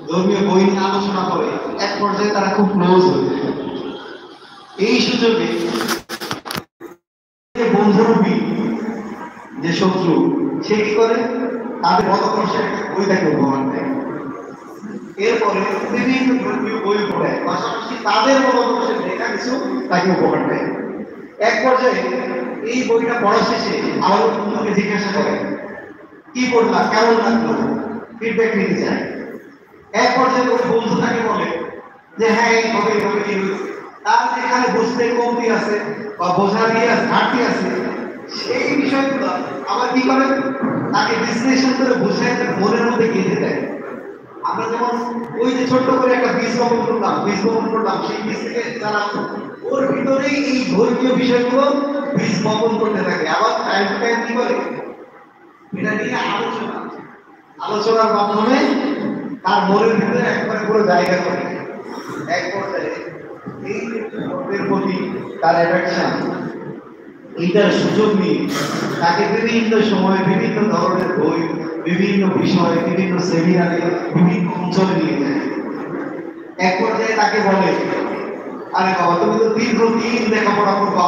ধর্মীয় বই নিয়ে আলোচনা করে, এক পর্যায়ে তারা খুব ক্লোজ হয়ে যায়। এই সুযোগে বন্ধুরূপী যে শত্রু, সে কি করে, তাদের মতকর্ষের একটা বই তাকে উপহার দেয়। এরপরে বিভিন্ন ধর্মীয় বই পড়ে, পাশাপাশি তাদের মতকর্ষের লেখা কিছু তাকে উপহার দেয়। এক পর্যায়ে এই বইটা পড়া শেষে আমার বন্ধুকে জিজ্ঞাসা করে, কি পড়লা, কেমন লাগলো, ফিডব্যাক নিতে চায়। এক পর্যায়ে ওই বন্ধু তাকে বলে যে হ্যাঁ এইভাবে এইভাবে কি হয়েছে, তার যেখানে বুঝতে কমতি আছে বা বোঝার ঘাটতি আছে, সেই বিষয়গুলো আবার কি করে, তাকে বিশ্লেষণ করে বুঝায় তার মনের মধ্যে গেঁথে দেয়। আমরা যেমন ওই যে ছোট্ট করে একটা বীজ বপন করলাম, সেই বীজ থেকে যারা ওর ভিতরেই এই ধর্মীয় বিষয়গুলো বীজ বপন করতে থাকে। আবার টাইম টু টাইম কি করে, এটা নিয়ে আলোচনার মাধ্যমে তার মনের ভিতরে একবারে পুরো জায়গা করে। এক পর্যায়ে এই ধর্মের প্রতি তার অ্যাট্রাকশন, এইটার সুযোগ নিয়ে তাকে বিভিন্ন সময়ে বিভিন্ন ধরনের বই, বিভিন্ন বিষয়ে, বিভিন্ন সেমিনারে, বিভিন্ন অঞ্চলে নিয়ে যায়। এক পর্যায়ে তাকে বলে, আরে বাবা তুমি তো দীর্ঘদিন লেখাপড়া করবা,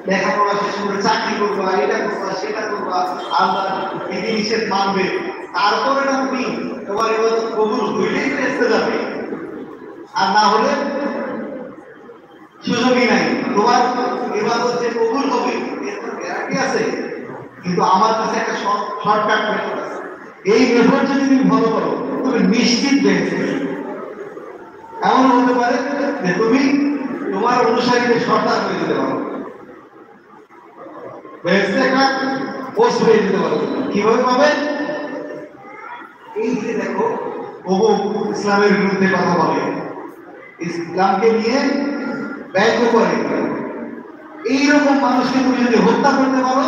লেখাপড়া শেষ করে চাকরি করবা, এটা করবা সেটা করবা, আল্লাহ বিধিনিষেধ মানবে, তারপরে না তুমি তোমার ইবাদত কবুল হইলেই বেহেশতে যাবে, আর না হলে সুযোগই নাই। তোমার ইবাদত যে কবুল হবে এর তো গ্যারান্টি আছে, কিন্তু আমার কাছে একটা শর্টকাট মেথড আছে, এই মেথড যদি তুমি ফলো করো তুমি নিশ্চিত বেহেশতে যাবে। এমন হতে পারে যে তুমি তোমার অনুসারীদের সর্দার হয়ে যেতে পারো, বেহেশতে একটা পোস্ট হয়ে যেতে পারো। কিভাবে পাবে? এই যে দেখো, ইসলামের বিরুদ্ধে কথা বলে, ইসলামকে নিয়ে ব্যঙ্গ করে, এইরকম মানুষকে তুমি যদি হত্যা করতে পারো,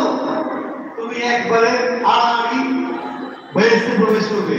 তুমি একবারে আড়াআড়ি বেহেশতে প্রবেশ করবে।